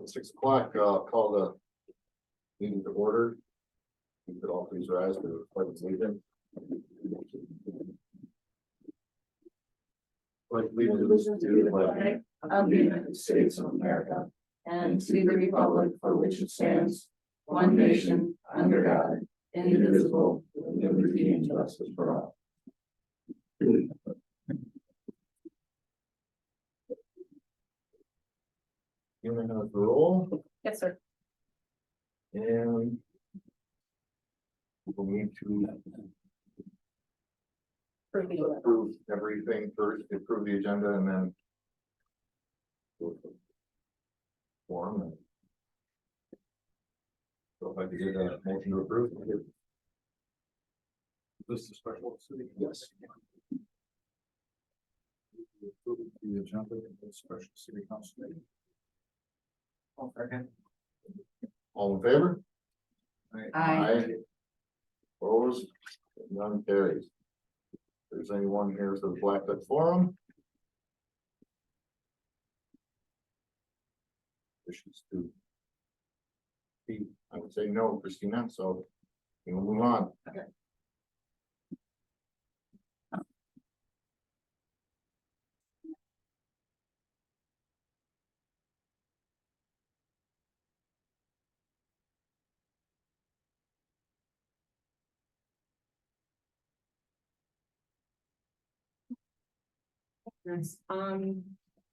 6 o'clock, call the meeting to order. You could all please rise for the pledge of allegiance. Pledge allegiance to the flag of the United States of America and to the republic for which it stands, one nation, under God, indivisible, with liberty and justice for all. You may have the roll, Yes, sir. and we'll need to approve everything first, approve the agenda, and then form. So if I could get a motion to approve. This is a special city. Yes. Approve the agenda of the special city council meeting. Second. All in favor? Aye. Opposed? None carries. If there's anyone here for the Blackduck Forum? Wishes to speak? I would say no, Christina, so we'll move on. Okay.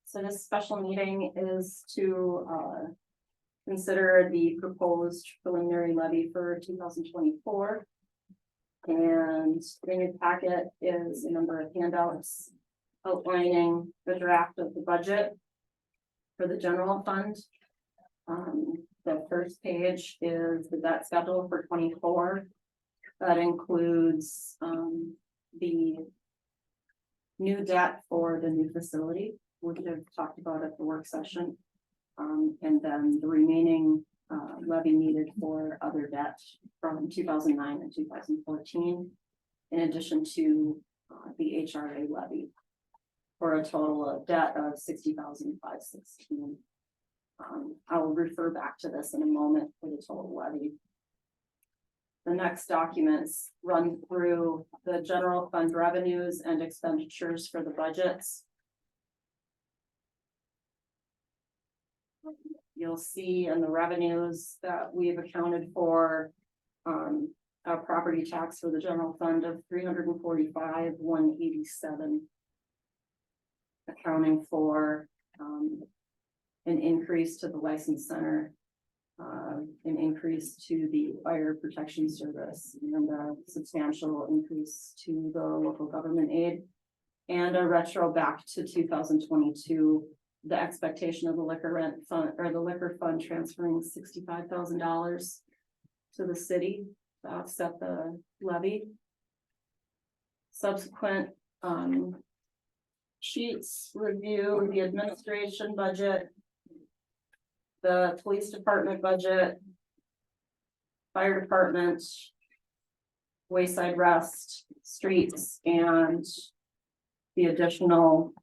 So this special meeting is to consider the proposed preliminary levy for 2024. And in your packet is a number of handouts outlining the draft of the budget for the general fund. The first page is the debt schedule for 24. That includes the new debt for the new facility, which I've talked about at the work session. And then the remaining levy needed for other debt from 2009 and 2014, in addition to the HRA levy, for a total of debt of $60,516. I will refer back to this in a moment for the total levy. The next documents run through the general fund revenues and expenditures for the budgets. You'll see in the revenues that we have accounted for a property tax for the general fund of $345,187, accounting for an increase to the license center, an increase to the fire protection service, and a substantial increase to the local government aid, and a retro back to 2022. The expectation of the liquor rent fund, or the liquor fund, transferring $65,000 to the city to offset the levy. Subsequent sheets review the administration budget, the police department budget, fire department, wayside rest, streets, and the additional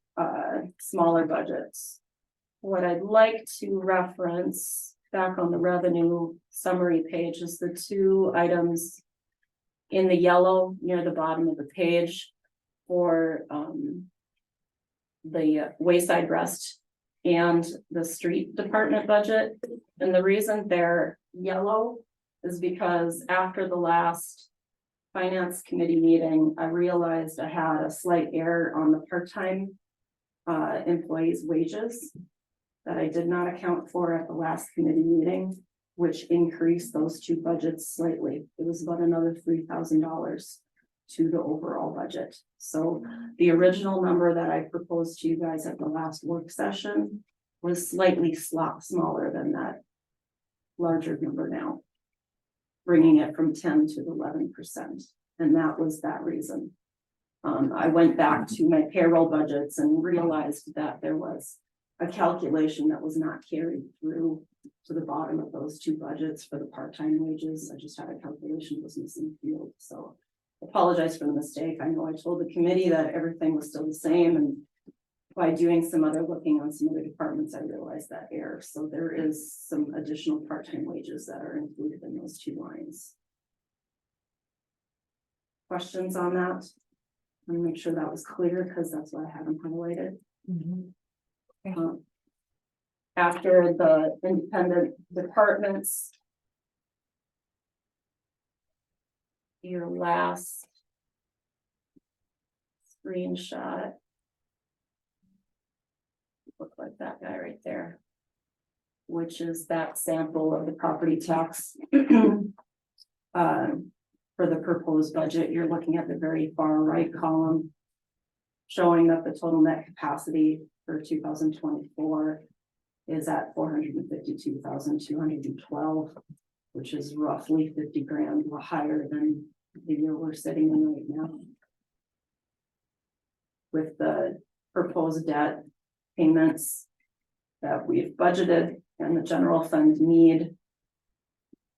smaller budgets. What I'd like to reference back on the revenue summary page is the two items in the yellow near the bottom of the page for the wayside rest and the street department budget. And the reason they're yellow is because after the last finance committee meeting, I realized I had a slight error on the part-time employees' wages that I did not account for at the last committee meeting, which increased those two budgets slightly. It was about another $3,000 to the overall budget. So the original number that I proposed to you guys at the last work session was slightly smaller than that larger number now, bringing it from 10 to 11%. And that was that reason. I went back to my payroll budgets and realized that there was a calculation that was not carried through to the bottom of those two budgets for the part-time wages. I just had a calculation that was missing field. So I apologize for the mistake. I know I told the committee that everything was still the same, and by doing some other looking on some other departments, I realized that error. So there is some additional part-time wages that are included in those two lines. Questions on that? Let me make sure that was clear because that's why I have them highlighted. After the independent departments, your last screenshot look like that guy right there, which is that sample of the property tax for the proposed budget. You're looking at the very far right column showing that the total net capacity for 2024 is at 452,212, which is roughly 50 grand higher than the year we're sitting in right now. With the proposed debt payments that we've budgeted and the general fund need,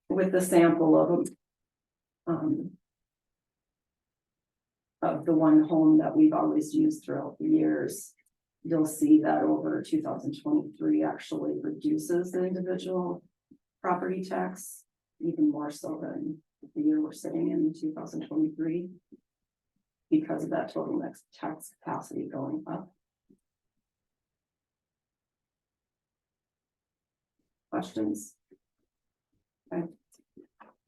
with the sample of the one home that we've always used throughout the years, you'll see that over 2023 actually reduces the individual property tax even more so than the year we're sitting in 2023 because of that total next tax capacity going up. Questions? Okay.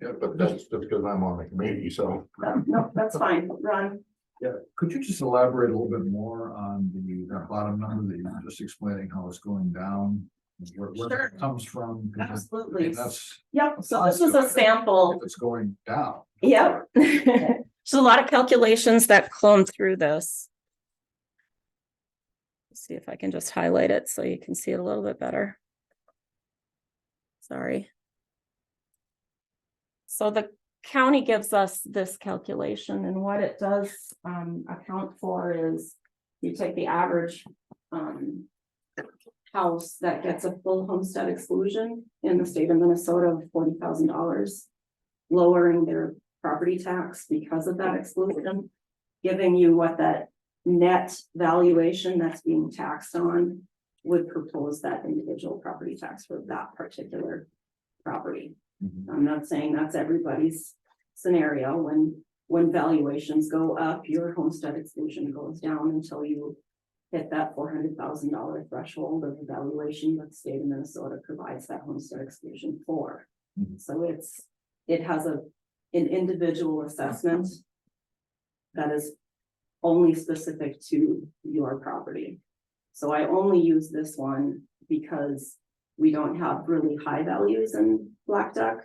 Yeah, but that's just because I'm on the committee, so. No, that's fine. Ron? Yeah, could you just elaborate a little bit more on that bottom number that you were just explaining how it's going down? Where Sure. it comes from? Because I Absolutely. mean, that's, Yep, so this is a sample. if it's going down. Yep. There's a lot of calculations that clone through this. Let's see if I can just highlight it so you can see it a little bit better. Sorry. So the county gives us this calculation, and what it does account for is you take the average house that gets a full homestead exclusion in the state of Minnesota of $40,000, lowering their property tax because of that exclusion, giving you what that net valuation that's being taxed on would propose that individual property tax for that particular property. I'm not saying that's everybody's scenario. When valuations go up, your homestead exclusion goes down until you hit that $400,000 threshold of valuation that the state of Minnesota provides that homestead exclusion for. So it has an individual assessment that is only specific to your property. So I only use this one because we don't have really high values in Blackduck.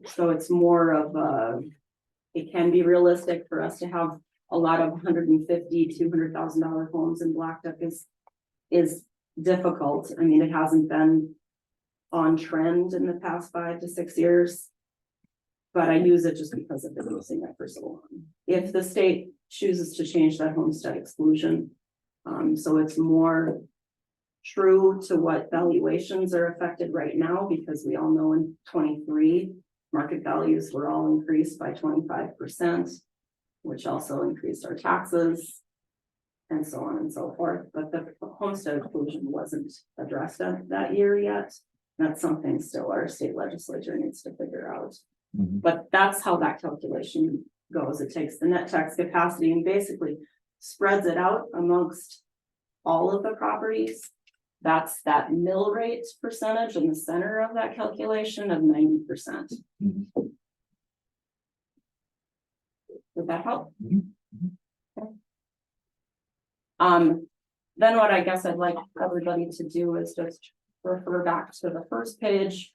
So it's more of it can be realistic for us to have a lot of $150,000 to $200,000 homes in Blackduck is difficult. I mean, it hasn't been on trend in the past 5 to 6 years, but I use it just because I've been using it for so long. If the state chooses to change that homestead exclusion, so it's more true to what valuations are affected right now, because we all know in 23 market values were all increased by 25%, which also increased our taxes and so on and so forth. But the homestead exclusion wasn't addressed that year yet. That's something still our state legislature needs to figure out. But that's how that calculation goes. It takes the net tax capacity and basically spreads it out amongst all of the properties. That's that mill rate percentage in the center of that calculation of 90%. Did that help? Okay. Then what I guess I'd like everybody to do is just refer back to the first page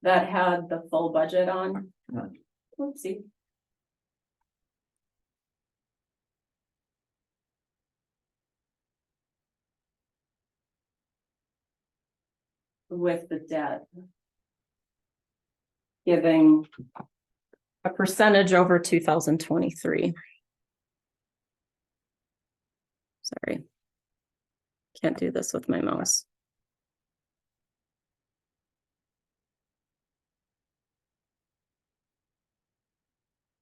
that had the full budget on. Oopsie. With the debt giving a percentage over 2023. Sorry, can't do this with my mouse.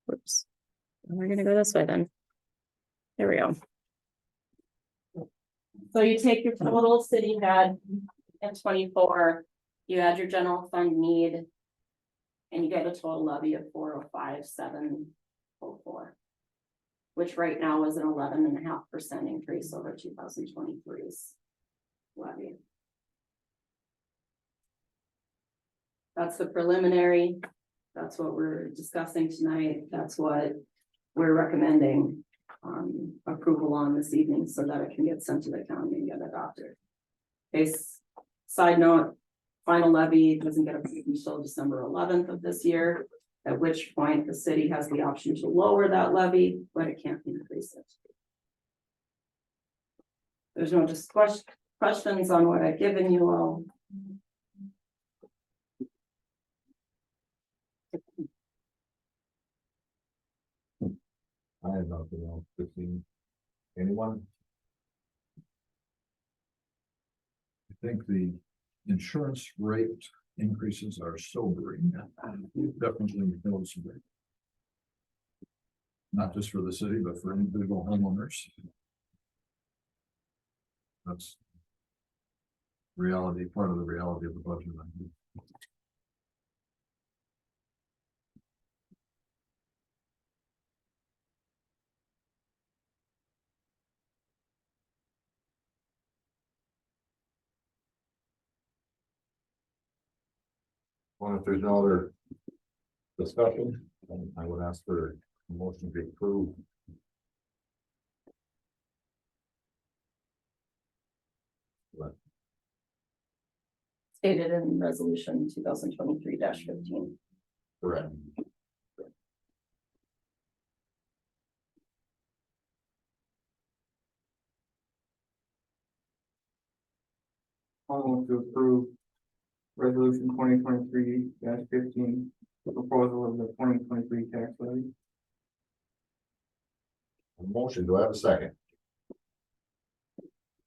Whoops, we're gonna go this way then. There we go. So you take your total city had in 24, you add your general fund need. And you get a total levy of 405,704. Which right now is an 11.5% increase over 2023's levy. That's the preliminary. That's what we're discussing tonight. That's what we're recommending approval on this evening so that it can get sent to the county and get adopted. Case side note, final levy doesn't get approved until December 11th of this year, at which point the city has the option to lower that levy, but it can't increase it. There's no just questions on what I've given you all. I have nothing else to see. Anyone? I think the insurance rate increases are sobering. Definitely noticeable. Not just for the city, but for individual homeowners. That's reality, part of the reality of the budget. I think. Well, if there's no other discussion, then I would ask for a motion to approve. Stated in resolution 2023-15. Correct. I'll move to approve resolution 2023-15, the proposal of the 2023 tax levy. A motion, do I have a second?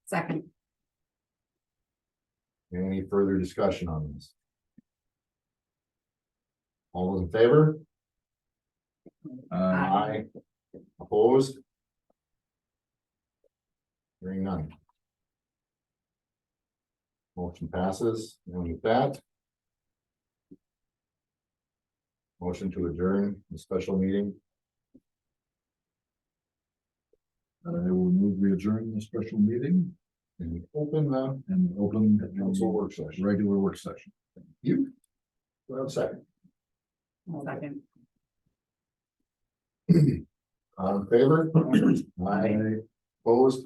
Second. Any further discussion on this? All those in favor? Aye. Opposed? Hearing none. Motion passes, and with that. Motion to adjourn the special meeting. I will move we adjourn the special meeting And open the and open the council work session. regular work session. You? Do I have a second? Second. All in favor? Aye. Opposed?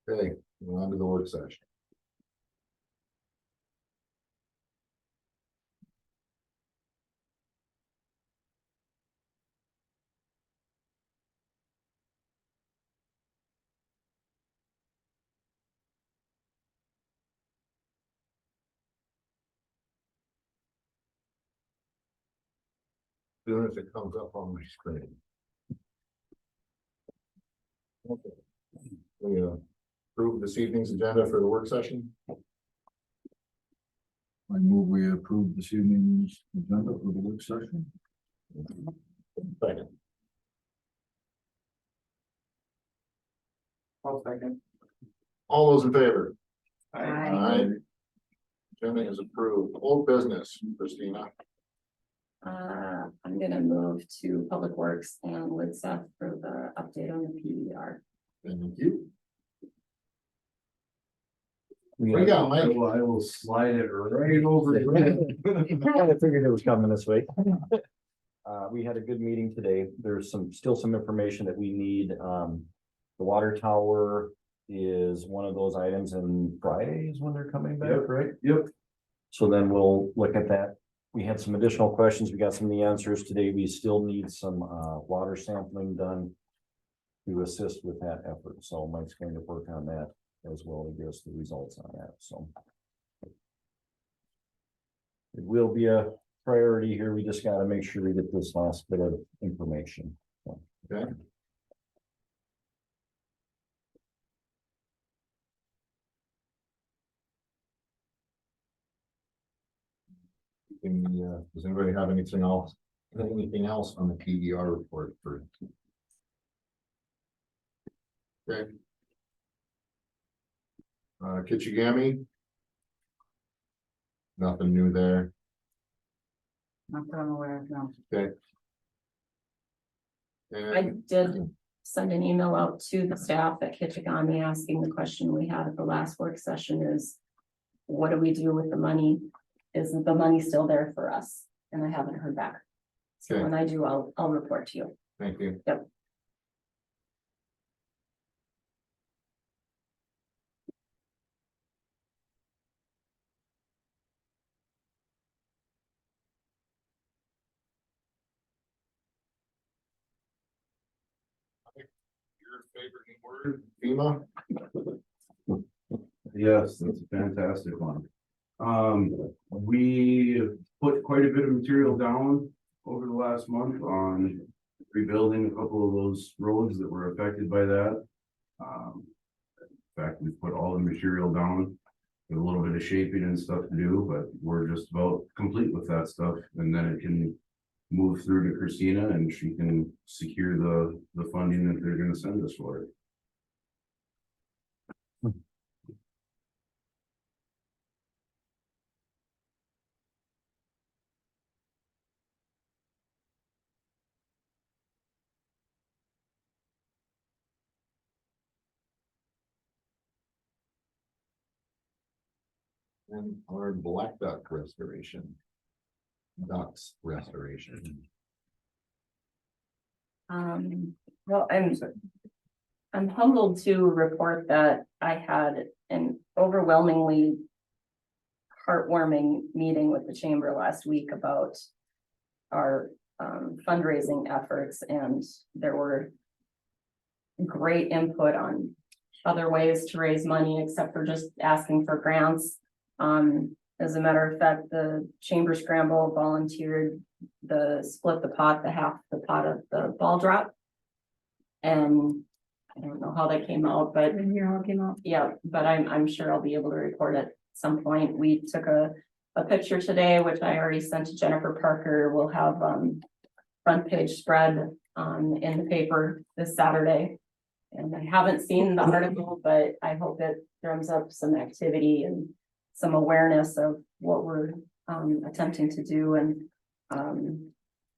Okay, we're on to the work session. Soon as it comes up on my screen. Okay. We approve this evening's agenda for the work session. I move we approve this evening's agenda for the work session. Second. I'll second. All those in favor? Aye. Agenda is approved. Old business, Christina. I'm gonna move to Public Works and Lidseth for the update on the PER. Thank you. We What do you got, Mike? I will slide it right over. I figured it was coming this way. We had a good meeting today. There's still some information that we need. The water tower is one of those items, and Friday is when they're coming back, Yep. right? Yep. So then we'll look at that. We had some additional questions. We got some of the answers today. We still need some water sampling done to assist with that effort. So Mike's going to work on that as well to give us the results on that. So it will be a priority here. We just got to make sure we get this last bit of information. Okay. Does anybody have anything else? Anything else on the PER report for? Okay. Kitchigami. Nothing new there. Not that I'm aware of, no. Okay. I And did send an email out to the staff at Kitchigami asking the question we had at the last work session is, what do we do with the money? Is the money still there for us? And I haven't heard back. So Okay. when I do, I'll report to you. thank you. Yep. Your favorite word, FEMA? Yes, that's a fantastic one. We put quite a bit of material down over the last month on rebuilding a couple of those roads that were affected by that. In fact, we put all the material down, with a little bit of shaping and stuff to do, but we're just about complete with that stuff, and then it can move through to Christina and she can secure the funding that they're gonna send us for it. And our Blackduck restoration. Ducks restoration. Well, I'm humbled to report that I had an overwhelmingly heartwarming meeting with the chamber last week about our fundraising efforts, and there were great input on other ways to raise money except for just asking for grants. As a matter of fact, the Chamber Scramble volunteered the split the pot, the half the pot of the ball drop. And I don't know how that came out, but Didn't hear how it came out. yeah, but I'm sure I'll be able to report at some point. We took a picture today, which I already sent to Jennifer Parker. We'll have front page spread in the paper this Saturday. And I haven't seen the article, but I hope it drums up some activity and some awareness of what we're attempting to do. And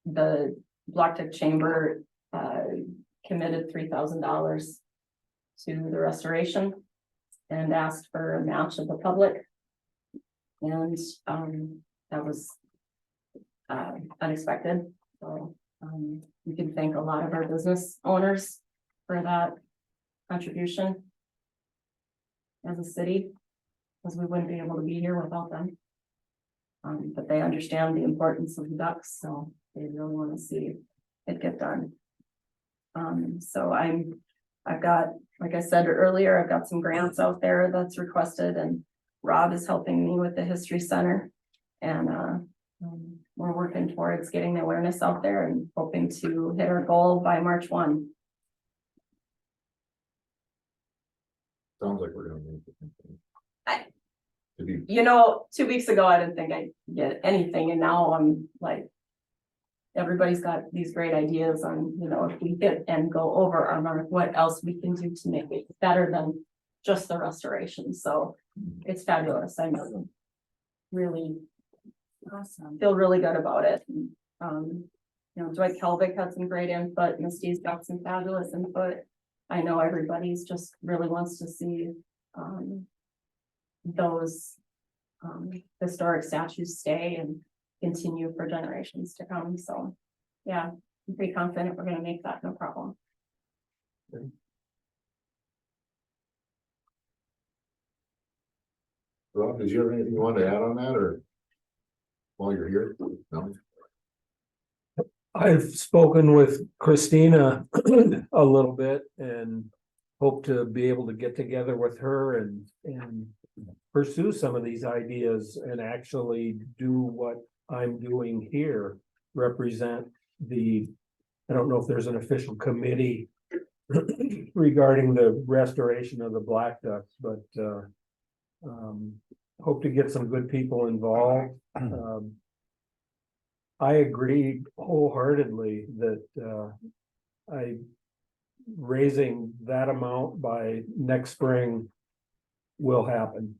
the Blackduck Chamber committed $3,000 to the restoration and asked for a match of the public. And that was unexpected. So we can thank a lot of our business owners for that contribution as a city, because we wouldn't be able to be here without them. But they understand the importance of the ducks, so they really want to see it get done. So I've got, like I said earlier, I've got some grants out there that's requested, and Rob is helping me with the History Center. And we're working towards getting the awareness out there and hoping to hit our goal by March 1. Sounds like we're gonna make it. To be, You know, 2 weeks ago, I didn't think I'd get anything, and now I'm like, everybody's got these great ideas on, you know, if we hit and go over our mark, what else we can do to make it better than just the restoration. So it's fabulous. I'm really awesome. Feel really good about it. You know, Dwight Kelvick had some great input. Misty's got some fabulous input. I know everybody's just really wants to see those historic statues stay and continue for generations to come. So yeah, I'm pretty confident we're gonna make that no problem. Rob, did you have anything you want to add on that, or while you're here? No? I've spoken with Christina a little bit and hope to be able to get together with her and pursue some of these ideas and actually do what I'm doing here, represent I don't know if there's an official committee regarding the restoration of the black ducks, but hope to get some good people involved. I agree wholeheartedly that raising that amount by next spring will happen.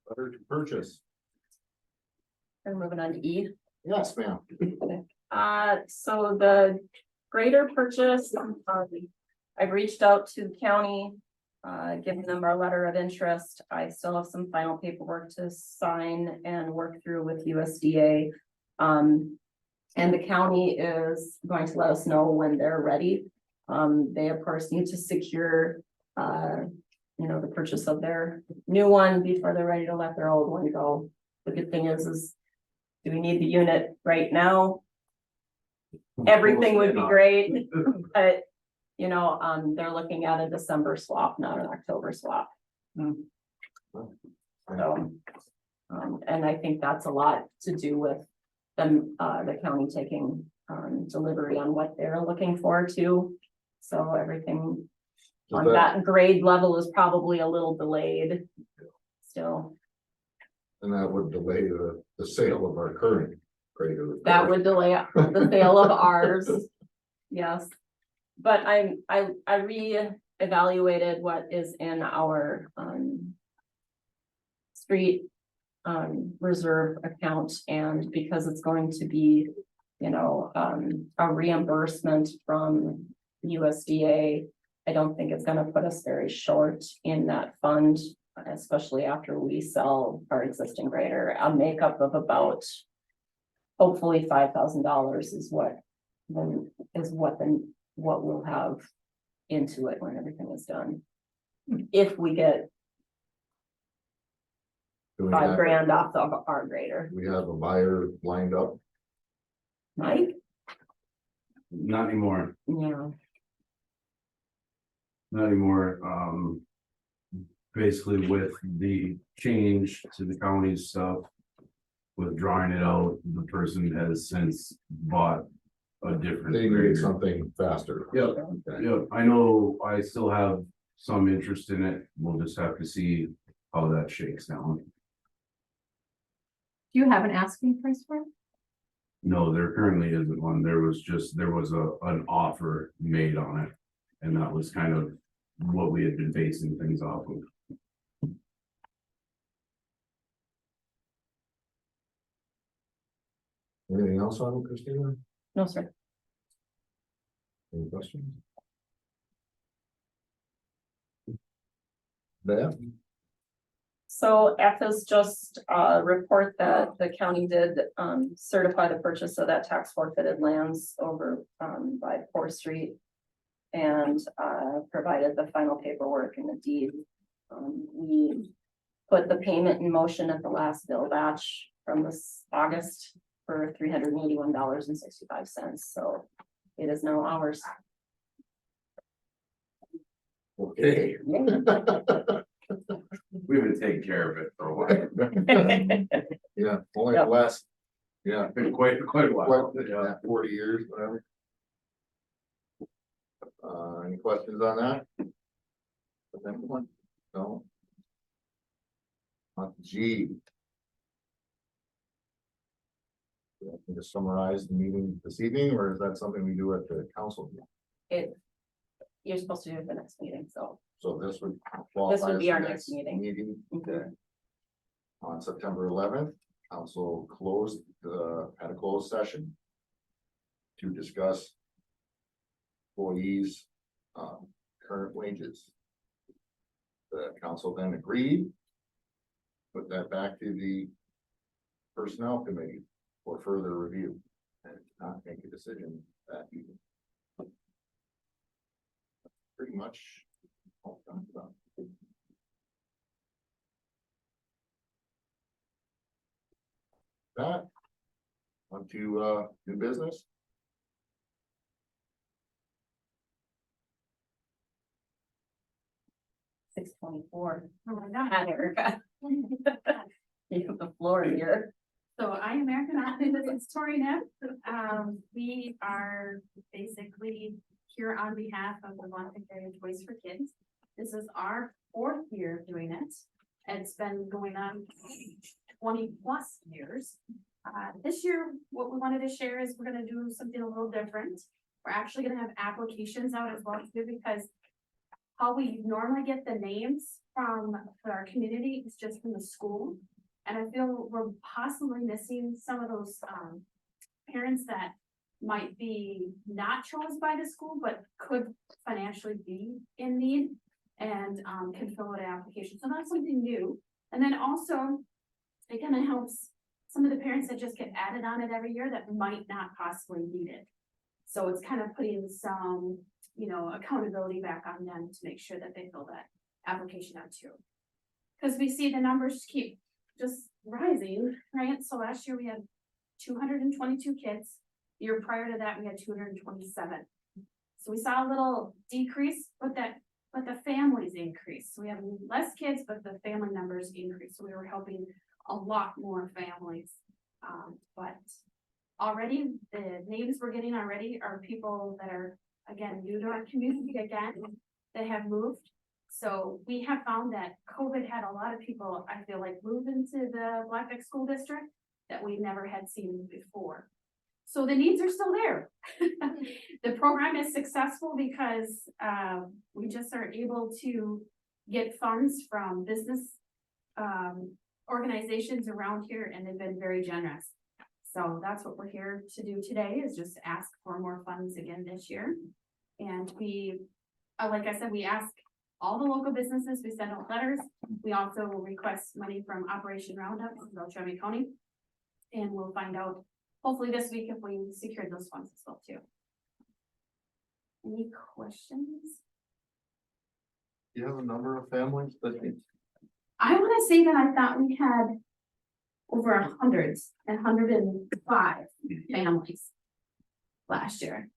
Letter to purchase. We're moving on to E. Yes, ma'am. So the greater purchase, I've reached out to the county, giving them our letter of interest. I still have some final paperwork to sign and work through with USDA. And the county is going to let us know when they're ready. They of course need to secure, the purchase of their new one before they're ready to let their old one go. The good thing is do we need the unit right now? Everything would be great, but they're looking at a December swap, not an October swap. So, and I think that's a lot to do with them, the county taking, delivery on what they're looking for too. So everything on that grade level is probably a little delayed still. And that would delay the sale of our current grader. That would delay the sale of ours. Yes. But I re-evaluated what is in our street reserve account, and because it's going to be, a reimbursement from USDA, I don't think it's gonna put us very short in that fund, especially after we sell our existing grader. A makeup of about hopefully $5,000 is what we'll have into it when everything is done. If we get Do we $5,000 off of our grader. we have a buyer lined up? Mike? Not anymore, Yeah. not anymore. Basically with the change to the county stuff, with drawing it out, the person has since bought a different. They need grader. something faster. Yep. Okay. Yeah, I know I still have some interest in it. We'll just have to see how that shakes down. Do you have an asking price for it? No, there currently isn't one. There was an offer made on it. And that was kind of what we had been basing things off of. Anything else on it, Christina? No, sir. Any questions? Beth? So F is just a report that the county did certify the purchase of that tax forfeited lands over by 4th Street. And provided the final paperwork and the deed. We put the payment in motion at the last bill batch from this August for $381.65. So it is now ours. Okay. We've been taking care of it for a while. Yeah, only Yep. the last, yeah, Been quite a while. yeah, 40 years, whatever. Any questions on that? The next one? No. On G. Do you want me to summarize the meeting this evening, or is that something we do at the council meeting? You're supposed to do it the next meeting, so So this would. this would be qualify our as the next meeting. Okay. On September 11th, council had a closed session to discuss employees' current wages. The council then agreed, put that back to the personnel committee for further review and not make a decision that evening. Pretty much all done about. That, on to new business. $6.24. Oh my God. Hi, Erica. You have the floor here. So I am American Athletes, it's Tori Neff. We are basically here on behalf of the Blackduck Area Toys for Kids. This is our 4th year doing it. It's been going on 20+ years. This year, what we wanted to share is we're gonna do something a little different. We're actually gonna have applications out as well too, because how we normally get the names from our community is just from the school. And I feel we're possibly missing some of those, parents that might be not chosen by the school, but could financially be in need and, can fill out an application. So that's something new. And then also, it kind of helps some of the parents that just get added on it every year that might not possibly need it. So it's kind of putting some, accountability back on them to make sure that they fill that application out too. Because we see the numbers keep just rising, right? So last year we had 222 kids. The year prior to that, we had 227. So we saw a little decrease, but the families increased. So we have less kids, but the family numbers increased. So we were helping a lot more families. But already the names we're getting already are people that are, again, new to our community again, that have moved. So we have found that COVID had a lot of people, I feel like, move into the Blackduck School District that we never had seen before. So the needs are still there. The program is successful because we just are able to get funds from business organizations around here, and they've been very generous. So that's what we're here to do today, is just ask for more funds again this year. And we, like I said, we ask all the local businesses, we send out letters. We also will request money from Operation Roundup in Beltrami County. And we'll find out hopefully this week if we secure those funds as well too. Any questions? Do you have a number of families that need? I want to say that I thought we had over 105 families last year.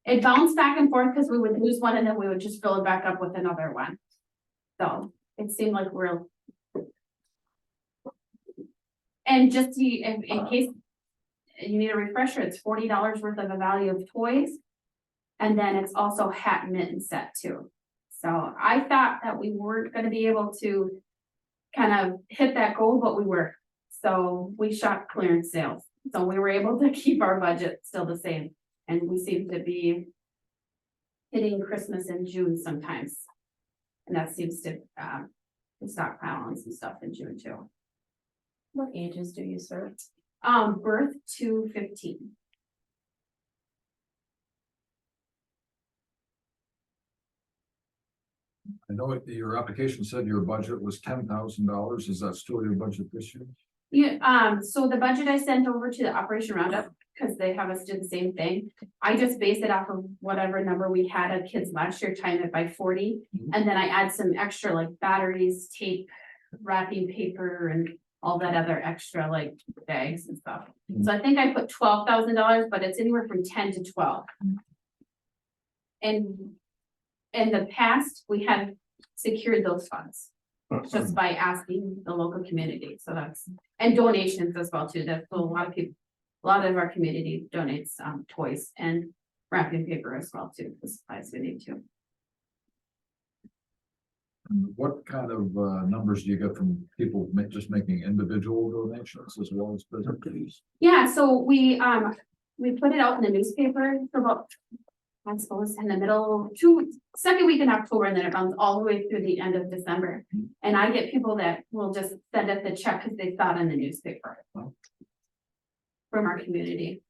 It bounced back and forth because we would lose one and then we would just fill it back up with another one. So it seemed like we're. And just in case you need a refresher, it's $40 worth of a value of toys. And then it's also hat and mitten set too. So I thought that we weren't going to be able to kind of hit that goal, but we were. So we shot clearance sales. So we were able to keep our budget still the same. And we seem to be hitting Christmas in June sometimes. And that seems to stockpile on some stuff in June too. What ages do you serve? Birth to 15. I know your application said your budget was $10,000. Is that still your budget this year? Yeah, so the budget I sent over to the Operation Roundup, because they have us do the same thing. I just based it off of whatever number we had of kids last year, timed it by 40. And then I add some extra like batteries, tape, wrapping paper, and all that other extra like bags and stuff. So I think I put $12,000, but it's anywhere from 10 to 12. And in the past, we have secured those funds just by asking the local community. So that's, and donations as well too. That's a lot of people, a lot of our community donates toys and wrapping paper as well too, the supplies we need to. What kind of numbers do you get from people just making individual donations as well as businesses? Yeah, so we put it out in the newspaper for about, I suppose, in the middle, second week in October, and then it runs all the way through the end of December. And I get people that will just send us the check because they saw it in the newspaper from our community.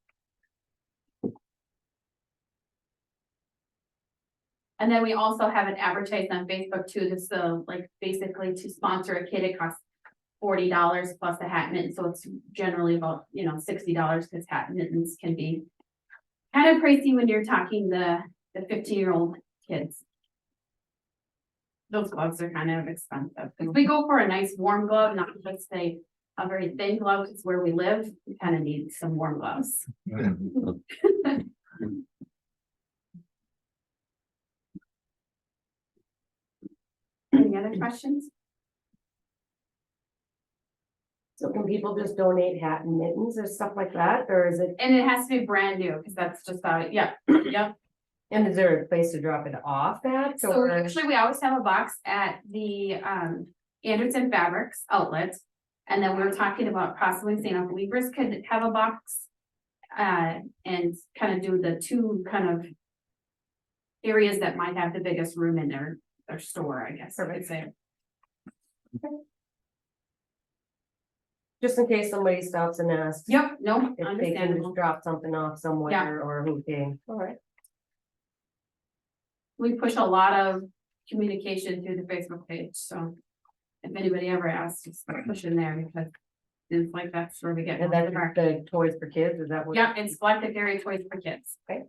And then we also have it advertised on Facebook too. This like basically to sponsor a kid, it costs $40 plus the hat mitten. So it's generally about, $60 because hat mittens can be kind of pricey when you're talking the 15-year-old kids. Those gloves are kind of expensive. If we go for a nice warm glove, not just a very thin glove, because where we live, we kind of need some warm gloves. Any other questions? So can people just donate hat and mittens or stuff like that, or is it, And it has to be brand new, because that's just how, yep. and is there a place to drop it off at, So or? usually we always have a box at the Anderson Fabrics outlet. And then we're talking about possibly saying if Weavers could have a box. And kind of do the two kind of. Areas that might have the biggest room in their store, I guess, I would say. Just in case somebody stops and asks. Yep, no, If they can understandable. just drop something off somewhere or who can. All right. We push a lot of communication through the Facebook page, so. If anybody ever asks, just push in there because. It's like that's where we get. And most that's of our- the toys for kids, is that what? Yeah, it's Blackduck area toys for kids. Okay.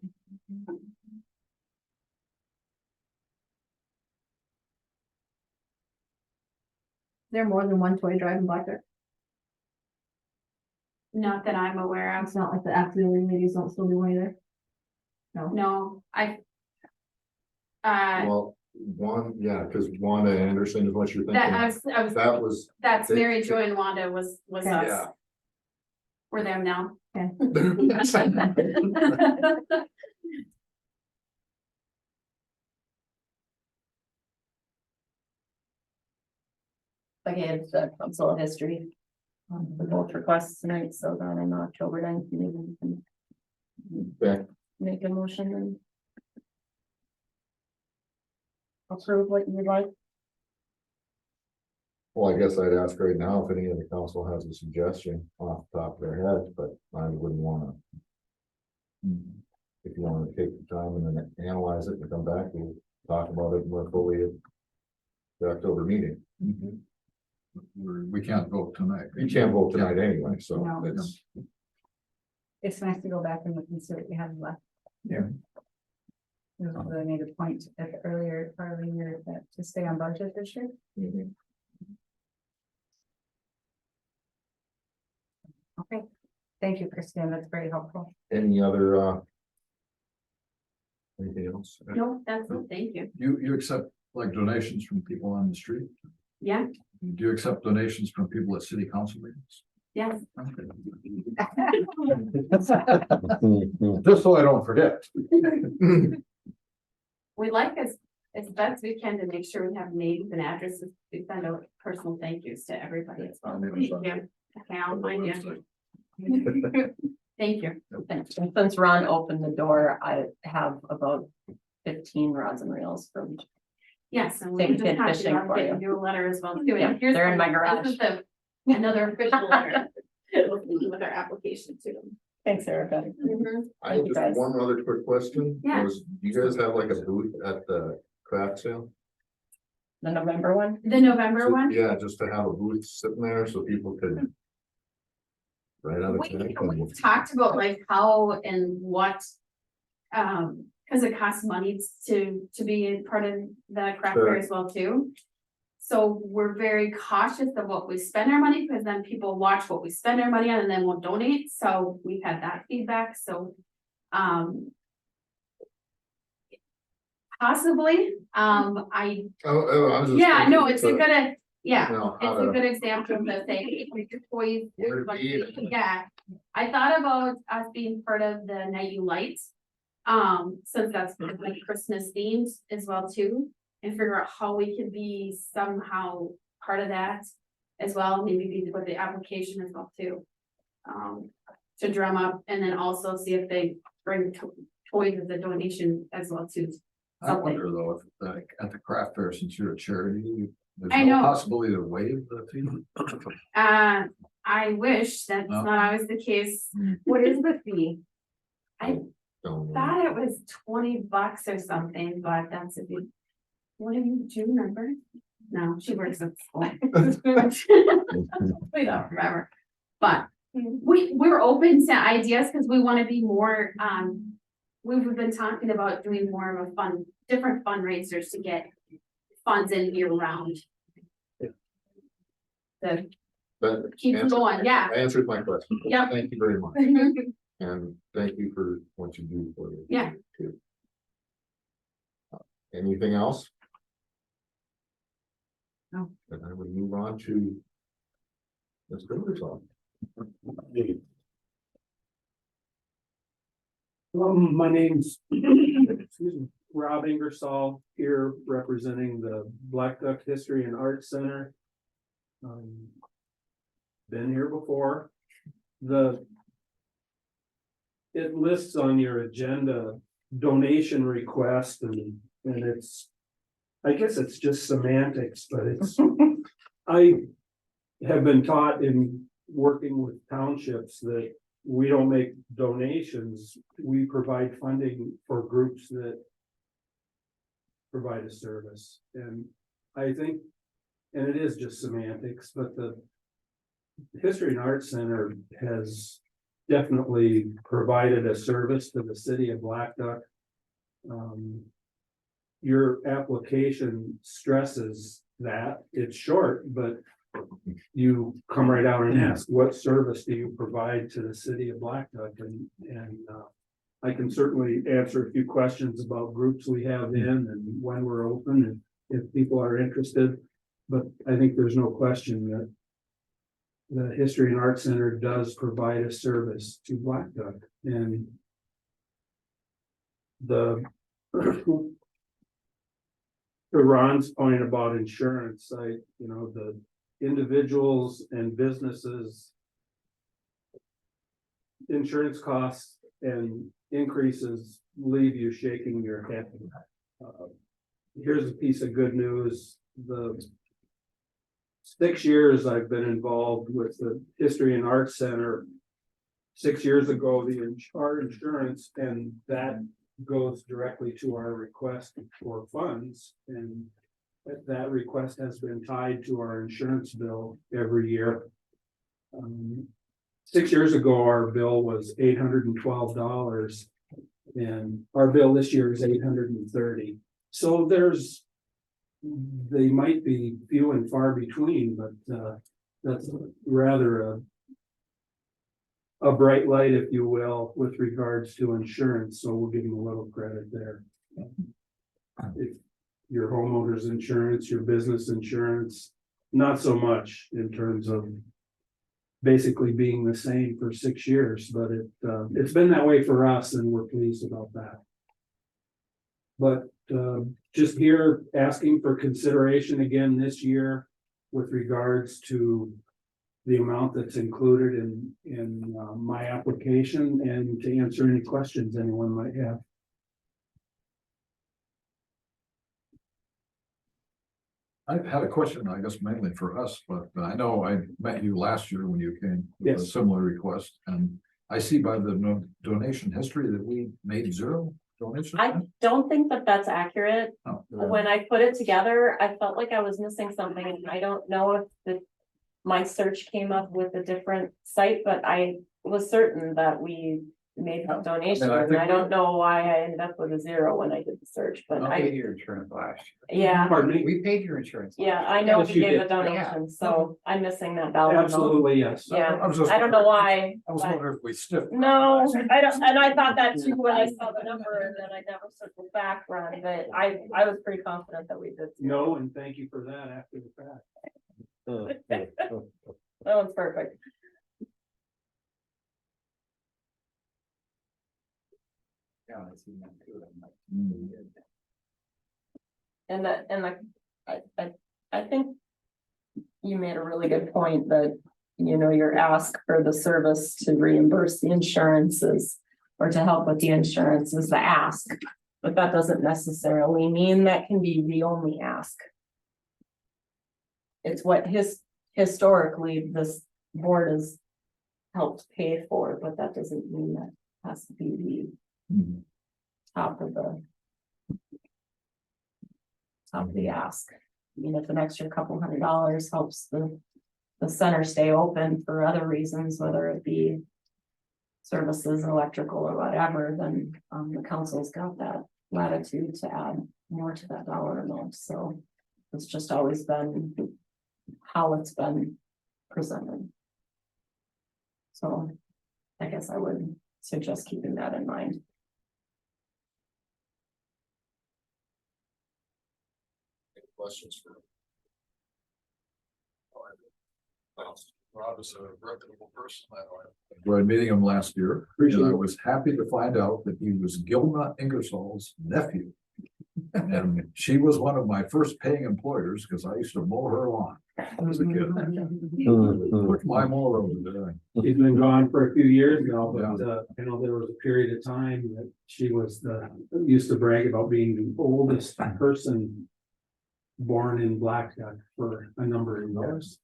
There more than one toy drive in Blackduck? Not that I'm aware of. It's not like the afternoon ladies don't still do one either? No, Well, one, yeah, because Wanda Anderson is what you're thinking. That was, that's they- Mary Jo and Wanda was Okay. us. yeah. We're them now. Again, it's the council history. The both requests tonight, so then in October 9th, maybe we can Okay. make a motion and. Approve what you would like. Well, I guess I'd ask right now if any of the council has a suggestion off the top of their head, but I wouldn't wanna. If you wanna take the time and then analyze it and come back, we'll talk about it more fully at the October meeting. We can't vote tonight. You can't vote tonight anyway, so No. it's, It's nice to go back and look and see what we have left. Yeah. I made a point at the earlier part of the year that to stay on budget this year. mhm. Okay, thank you, Christine, that's very helpful. Any other, anything else? No, that's it, thank you. You accept like donations from people on the street? Yeah, Do you accept donations from people at city council meetings? yes. Just so I don't forget. We like as best we can to make sure we have names and addresses. We send out personal thank yous to everybody as well. Thank you. Okay, I'll find you. Thank you. And since Ron opened the door, I have about 15 rods and reels from. Yes, and we Same just kid have fishing to for get you. you a letter as well too. Yeah, And here's they're in my this garage. is another official letter. With our application to them. Thanks, Erica. I have you, just guys. one other quick question. Yeah. Was, you guys have like a booth at the craft sale? The November one? The November So, one, yeah, just to have a booth sitting there so people could. Right out of. we've talked about like how and what. Cause it costs money to be a part of the craft fair Sure. as well too. So we're very cautious of what we spend our money, because then people watch what we spend our money on and then won't donate, so we've had that feedback, so. Possibly, I, I was just yeah, thinking no, it's a to, good, yeah, you know, how it's a to- good example of the thing, like your toys. Where to be. Yeah, I thought about us being part of the Night You Light. Since that's like Christmas themed as well too, and figure out how we could be somehow part of that as well, maybe be with the application as well too. To drum up and then also see if they bring toys as a donation as well too. I wonder though, if like at the craft fair, since you're a charity, there's I no know. possibility to waive the fee? I wish that's No. not always the case. What is the fee? Don't know. Thought it was $20 or something, but that's a big. What do you remember? No, she works at school. We don't remember, but we're open to ideas because we want to be more, we've been talking about doing more of a different fundraisers to get funds in year round. To That keep answered- going, yeah. Answered my question. Yep. Thank you very much, and thank you for what you do for me. Yeah. too. Anything else? No. Then I would move on to. Let's go to talk. My name's excuse me, Rob Ingersoll, here representing the Blackduck History and Art Center. been here before. It lists on your agenda donation request and it's, I guess it's just semantics, but it's, I have been taught in working with townships that we don't make donations, we provide funding for groups that provide a service. And I think, and it is just semantics, but the History and Arts Center has definitely provided a service to the city of Blackduck. Your application stresses that, it's short, but you come right out and ask, what service do you provide to the city of Blackduck? And I can certainly answer a few questions about groups we have in and when we're open and if people are interested. But I think there's no question that the History and Arts Center does provide a service to Blackduck. And to Ron's point about insurance, the individuals and businesses, insurance costs and increases leave you shaking your head. Here's a piece of good news. The 6 years I've been involved with the History and Arts Center, 6 years ago, our insurance, and that goes directly to our request for funds. And that request has been tied to our insurance bill every year. 6 years ago, our bill was $812, and our bill this year is $830. So they might be few and far between, but that's rather a bright light, if you will, with regards to insurance. So we'll give them a little credit there. If your homeowner's insurance, your business insurance, not so much in terms of basically being the same for 6 years, but it's been that way for us and we're pleased about that. But just here asking for consideration again this year with regards to the amount that's included in my application and to answer any questions anyone might have. I've had a question, I guess mainly for us, but I know I met you last year when you came with a Yes. similar request, and I see by the donation history that we made 0 donations. I don't think that that's accurate. Oh, When I put it together, I felt like I was missing something, and I don't know if my search came up with a different site, but I was certain that we made a donation, I and think I don't know why I ended up with a 0 when I did the search, but I paid I, your insurance last yeah, Pardon me? year. We paid your insurance. yeah, I know Yes, we you gave a did. donation, so I'm missing that dollar amount. Absolutely, yes. Yeah, I was just I don't know why. I was but- wondering if we stiffed. No, I don't, and I thought that too when I saw the number, and then I never circled back, Ron, but I was pretty confident that we did. No, and thank you for that after the fact. That one's perfect. Yeah, I see that too. I'm like, I think you made a really good point that, your ask for the service to reimburse the insurances or to help with the insurance is the ask. But that doesn't necessarily mean that can be the only ask. It's what historically this board has helped pay for, but that doesn't mean that has to be the top of the ask. I mean, if an extra couple $100 helps the center stay open for other reasons, whether it be services, electrical or whatever, then the council's got that latitude to add more to that dollar amount. So it's just always been how it's been presented. So I guess I would suggest keeping that in mind. Any questions for? Rob is a reputable person, I know. Enjoyed meeting him last year, Appreciate and I it. was happy to find out that he was Gilma Ingersoll's nephew. And she was one of my first paying employers because I used to mow her lawn as a kid. Took my mower over there. She's been gone for a few years now, but I know there was a period of time that she was used to brag about being the oldest person born in Blackduck for a number of years.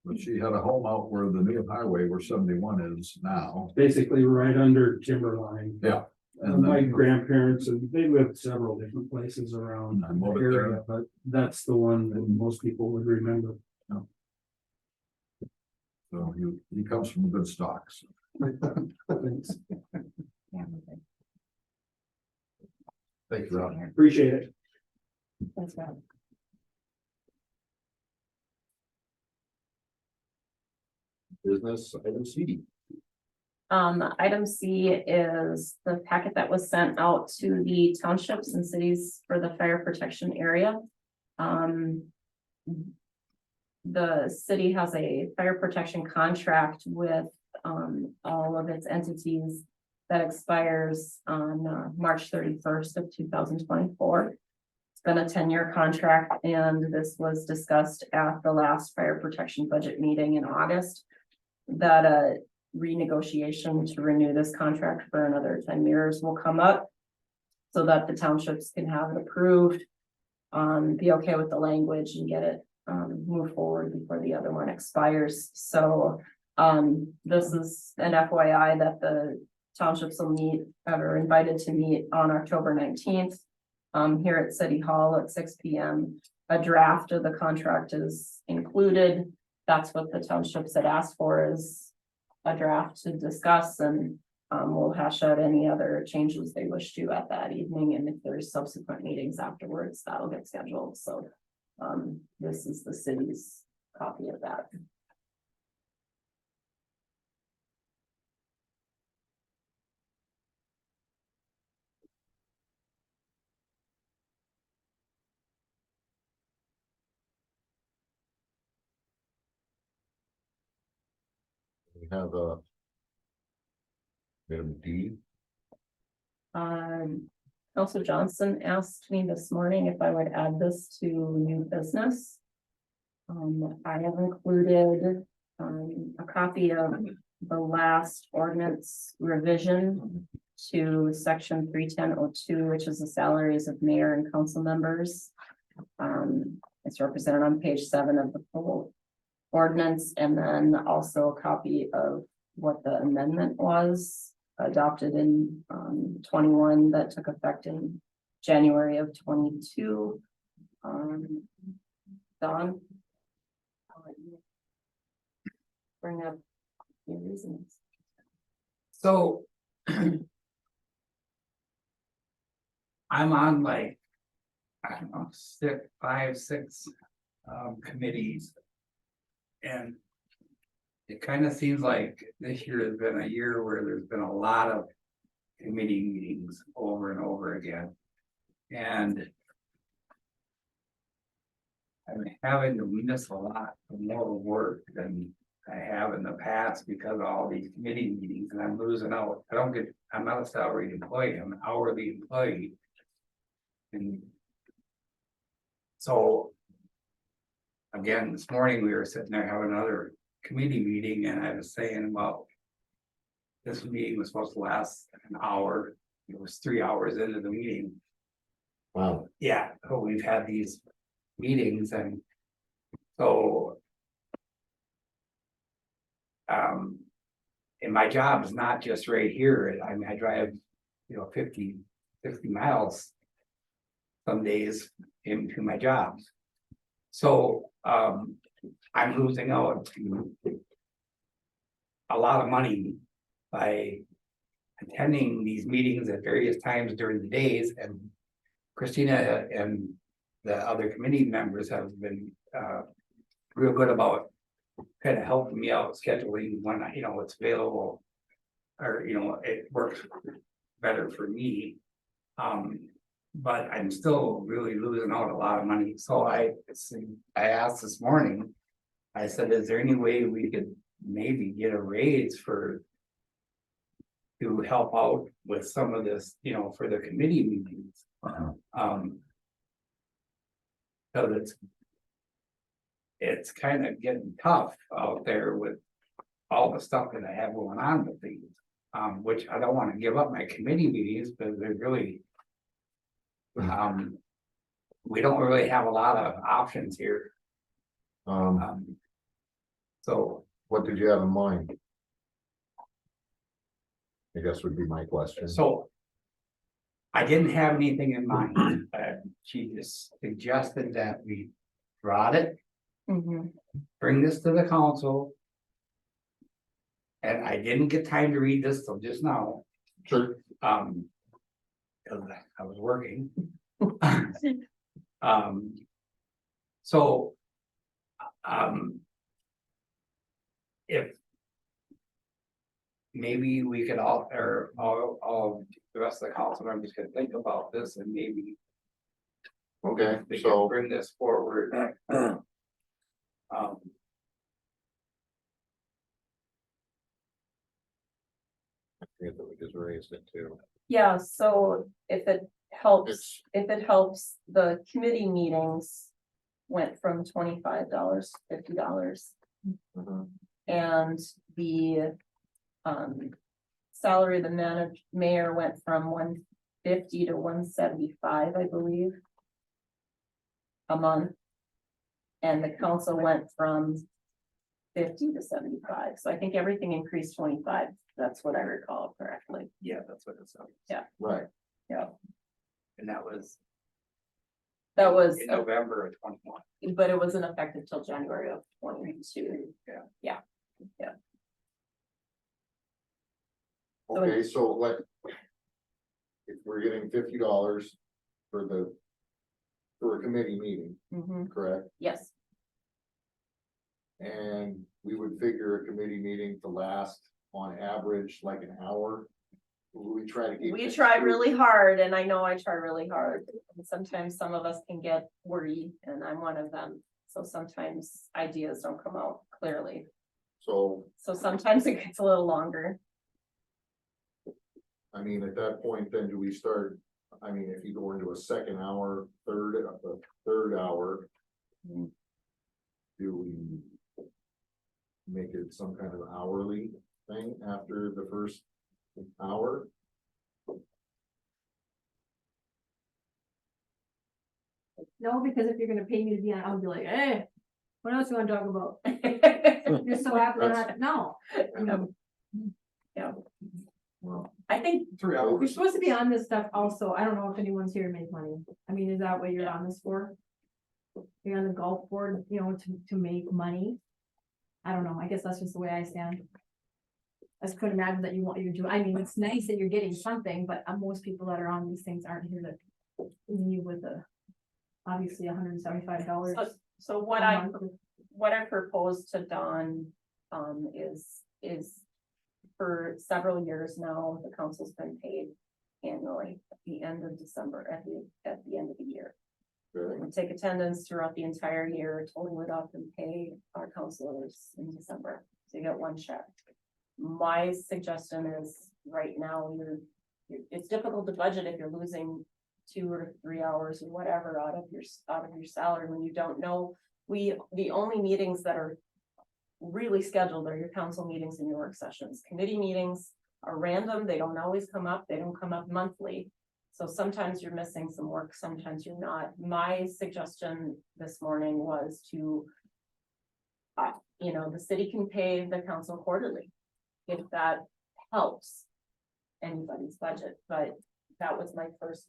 But she had a home out where the new highway where 71 is now. Basically right under Timberline. Yeah. And my grandparents, and they lived several different places around I the moved area, there. but that's the one that most people would remember. So he comes from good stocks. Thanks. Thank you, Rob. Appreciate it. Thanks, Rob. Business item C. Item C is the packet that was sent out to the townships and cities for the fire protection area. The city has a fire protection contract with, all of its entities that expires on, March 31st of 2024. It's been a 10-year contract, and this was discussed at the last fire protection budget meeting in August. That a renegotiation to renew this contract for another 10 years will come up. So that the townships can have it approved. Be okay with the language and get it move forward before the other one expires. So this is an FYI that the townships will meet, are invited to meet on October 19th. Here at City Hall at 6 p.m. A draft of the contract is included. That's what the townships had asked for, is a draft to discuss, and we'll hash out any other changes they wish to at that evening. And if there's subsequent meetings afterwards, that'll get scheduled. So this is the city's copy of that. We have a item D. Also Johnson asked me this morning if I would add this to new business. I have included a copy of the last ordinance revision to section 310.02, which is the salaries of mayor and council members. It's represented on page 7 of the full ordinance, and then also a copy of what the amendment was adopted in 21 that took effect in January of 22. Don, I'll let you bring up your reasons. So. I'm on like, I don't know, 5, 6 committees. And it kind of seems like this year has been a year where there's been a lot of committee meetings over and over again. And I'm having to miss a lot more work than I have in the past because of all these committee meetings, and I'm losing out. I'm not a salaried employee, I'm an hourly employee. And so again, this morning we were sitting there having another committee meeting, and I was saying, well, this meeting was supposed to last an hour. It was 3 hours into the meeting. Wow. Yeah, so we've had these meetings, and so and my job is not just right here. I mean, I drive, 50, 60 miles some days into my jobs. So I'm losing out a lot of money by attending these meetings at various times during the days, and Christina and the other committee members have been real good about kind of helping me out scheduling when it's available, or it works better for me. But I'm still really losing out a lot of money. So I asked this morning, I said, is there any way we could maybe get a raise to help out with some of this, for the committee meetings? Cause it's kind of getting tough out there with all the stuff that I have going on with these. Which I don't want to give up my committee meetings, but they're really. We don't really have a lot of options here, so. What did you have in mind? I guess would be my question. So. I didn't have anything in mind, she just suggested that we brought it, Mhm. bring this to the council. And I didn't get time to read this till just now, Sure. cause I was working. So. If. Maybe we could or all the rest of the council members could think about this and maybe Okay, we so. can bring this forward. I forget that we just raised it too. Yeah, so if it helps, It's- if it helps, the committee meetings went from $25 to $50. Mhm. And the salary of the mayor went from 150 to 175, I believe. A month. And the council went from 50 to 75, so I think everything increased 25, that's what I recall correctly. Yeah, that's what it sounds. Yeah. Right, And that was That was, in November of 21. but it wasn't effective till January of 22. Yeah. okay, so if we're getting $50 for a committee meeting, Mhm. correct? Yes, And we would figure a committee meeting to last on average like an hour. We try to keep. we things try short. really hard, and I know I try really hard, and sometimes some of us can get worried, and I'm one of them. So sometimes ideas don't come out clearly, So, so sometimes it gets a little longer. I mean, at that point, then do we start, I mean, if you go into a second hour, third hour. Mm. Do we make it some kind of hourly thing after the first hour? No, because if you're gonna pay me to be on, I'll be like, hey, what else you wanna talk about? You're so happy to not, no. Yeah, Well, I think 3 You're hours. supposed to be on this stuff also. I don't know if anyone's here to make money. I mean, is that what you're on this for? You're on the golf board, you know, to make money? I don't know. I guess that's just the way I stand. I just couldn't imagine that you want you to do, I mean, it's nice that you're getting something, but most people that are on these things aren't here to leave with obviously $175. so. What I proposed to Dawn, is for several years now, the council's been paid annually at the end of December, at the end of the year. Really? We take attendance throughout the entire year, total it up and pay our councilors in December, so you get one check. My suggestion is, right now, it's difficult to budget if you're losing 2 or 3 hours or whatever out of your salary when you don't know. The only meetings that are really scheduled are your council meetings and your work sessions. Committee meetings are random, they don't always come up, they don't come up monthly. So sometimes you're missing some work, sometimes you're not. My suggestion this morning was to, the city can pay the council quarterly, if that helps anybody's budget, but that was my first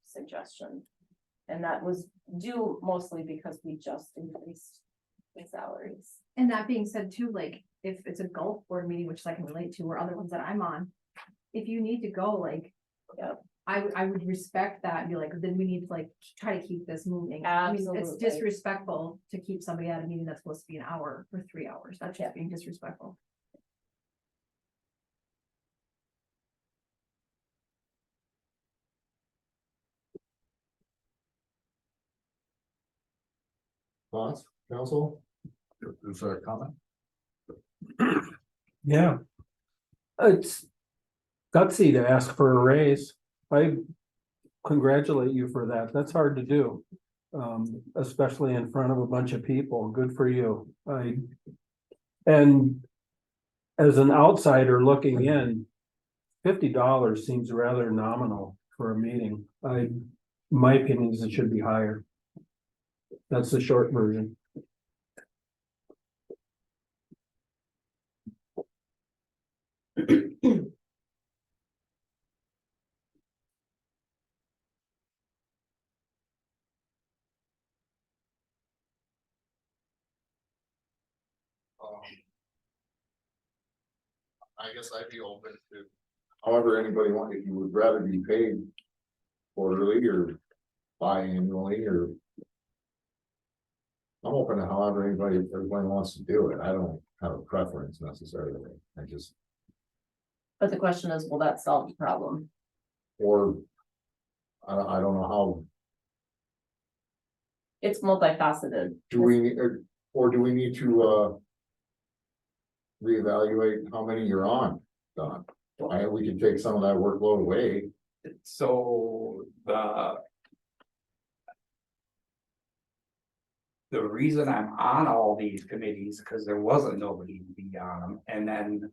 suggestion. And that was due mostly because we just increased the salaries. And that being said too, like, if it's a golf board meeting, which I can relate to, or other ones that I'm on, if you need to go, like, Yep. I would respect that and be like, then we need to like try to keep this moving. I mean, it's Absolutely. disrespectful to keep somebody at a meeting that's supposed to be an hour or 3 hours. That's just being disrespectful. Thoughts, council? Is there a comment? Yeah. It's gutsy to ask for a raise. congratulate you for that. That's hard to do. Especially in front of a bunch of people. Good for you. And as an outsider looking in, $50 seems rather nominal for a meeting. My opinion is it should be higher. That's the short version. I guess I'd be open to, however anybody want, if you would rather be paid quarterly or biannually or. I'm open to however everybody wants to do it. I don't have a preference necessarily. I just, But the question is, will that solve the problem? or. I don't know how, It's multifaceted. do we, or do we need to, reevaluate how many you're on, Don? We can take some of that workload away. So the reason I'm on all these committees, because there wasn't nobody to be on them, and then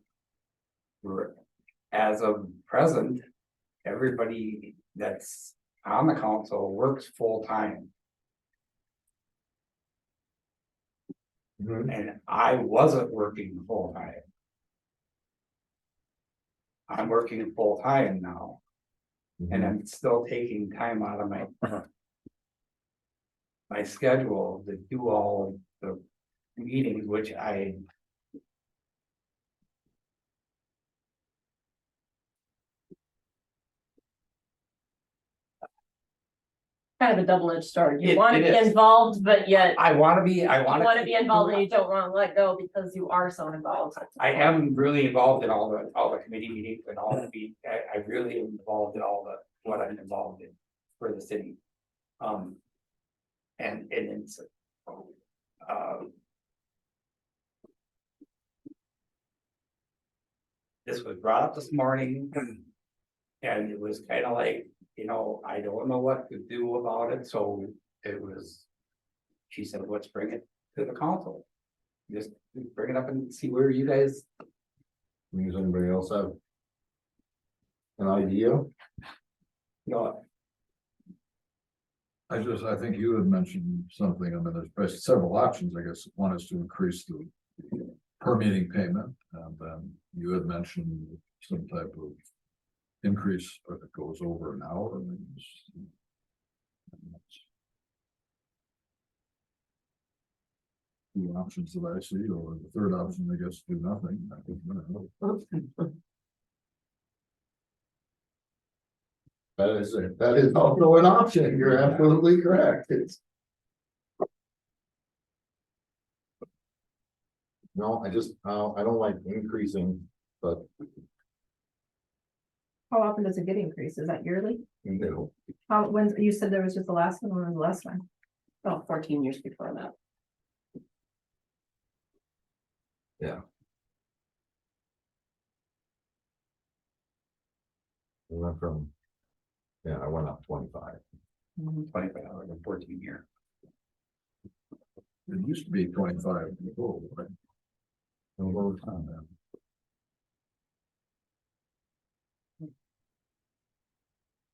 as of present, everybody that's on the council works full-time, and I wasn't working full-time. I'm working full-time now, and I'm still taking time out of my schedule to do all the meetings, which I. Kind of a double-edged sword. You It- want to it be is. involved, but yet I wanna be, you want to be involved and you don't want to let go because you are so involved. I am really involved in all the committee meetings and all the, I really am involved in all what I'm involved in for the city. And it's, this was brought up this morning. And it was kind of like, I don't know what to do about it, so it was. She said, let's bring it to the council. Just bring it up and see where you guys. Does anybody else have an idea? I think you had mentioned something, I mean, there's basically several options, I guess. One is to increase the per meeting payment, and then you had mentioned some type of increase if it goes over an hour. Two options that I see, or the third option, I guess, do nothing. I think, That is also an option. You're absolutely correct. No, I don't like increasing, but How often does it get increased? Is that yearly? you When you said there was just the last one, when was the last one? About 14 years before that. went from, I went up 25. 25 hours and 14 years. It used to be 25. Oh, right. A long time now.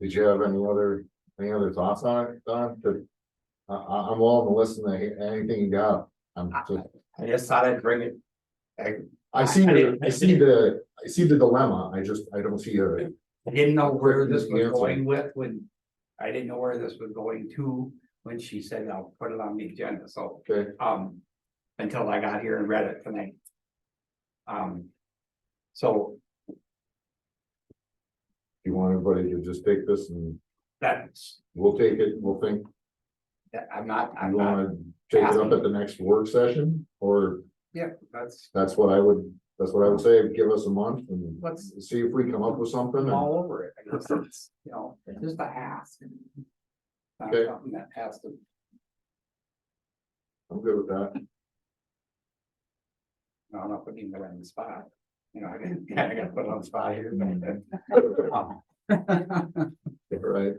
Did you have any other thoughts on it, Don? I'm willing to listen to anything you got. I just thought I'd bring it. I see the dilemma. I don't see a. I didn't know where this was Answer. going with I didn't know where this was going to when she said I'll put it on the agenda, so. Okay. Until I got here and read it tonight. So You want everybody to just take this and that's, we'll take it, we'll think, I'm not, you wanna take it up at the next work session? Or yeah, that's what I would say, give us a month and let's see if we come up with something. and- all over it. I guess it's, it's just a ask. Not Okay. something that has to. I'm good with that. No, I'm not putting it on the spot. I got put on the spot here. Right.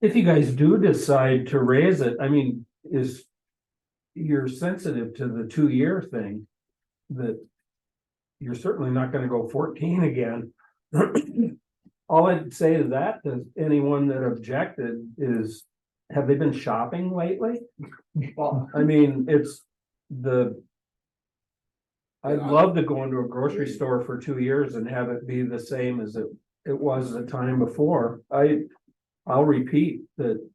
If you guys do decide to raise it, I mean, you're sensitive to the 2-year thing. That you're certainly not gonna go 14 again. All I'd say to that, to anyone that objected is, have they been shopping lately? Well, I mean, I'd Yeah. love to go into a grocery store for 2 years and have it be the same as it was the time before. I'll repeat that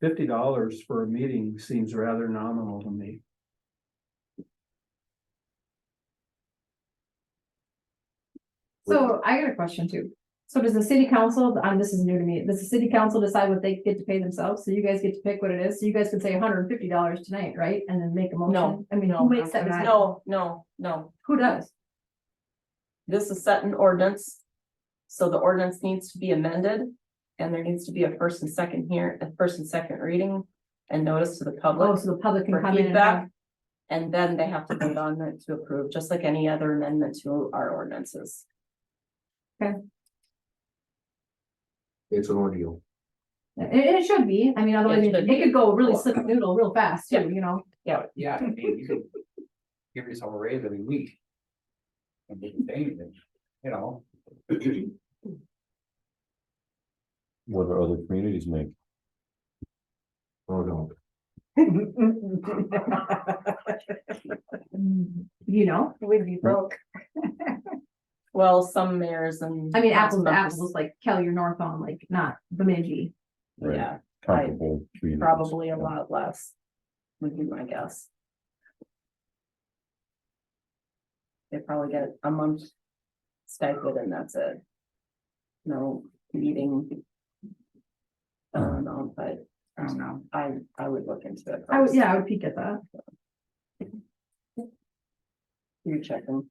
$50 for a meeting seems rather nominal to me. So I got a question too. So does the city council, this is new to me, does the city council decide what they get to pay themselves? So you guys get to pick what it is? So you guys could say $150 tonight, right? And then make a motion? No, I mean, no, who makes that decision? No, Who does? this is set in ordinance. So the ordinance needs to be amended. And there needs to be a first and second reading and notice to the Oh, public so the public can for come in and feedback. have, And then they have to vote on it to approve, just like any other amendment to our ordinances. It's an ordeal. it should be. I mean, otherwise It should it could go really Well, slip noodle real fast yeah. too, you know? Yeah, I mean, you could give yourself a raise every week. And didn't say anything, you know? what do other communities make? Oh, no. You know, We'd be broke. Well, some mayors and. I mean, apples to council apples, like Kelly or Northbound, like not Bemidji. members, Yeah, Comparable communities. probably a lot less. Would be my guess. They probably get a month stipend and that's it. No meeting. I don't know, but I don't know. I would look into it. I would, first. yeah, I would peek at that. You're checking.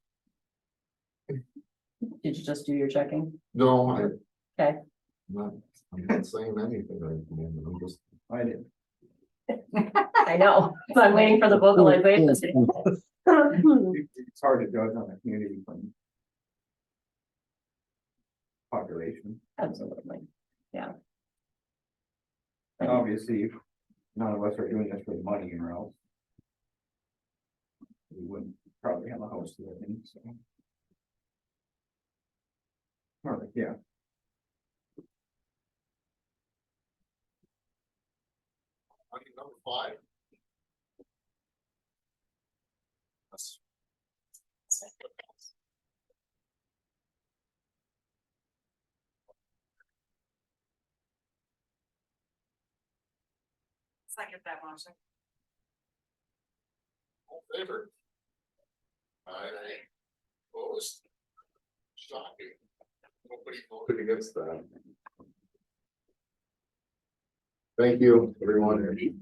Did you just do your checking? No, Okay. I'm not saying anything right now, I'm just. I did. I know, so I'm waiting for the vocalization. It's hard to judge on a community from population. Absolutely, And obviously, none of us are doing this for the money or else. We wouldn't probably have a house to live in, so. All right, yeah. Item number 5. Second that motion. All in favor? Aye. Opposed? Shocking. Nobody voted against that. Thank you, everyone. Thank you.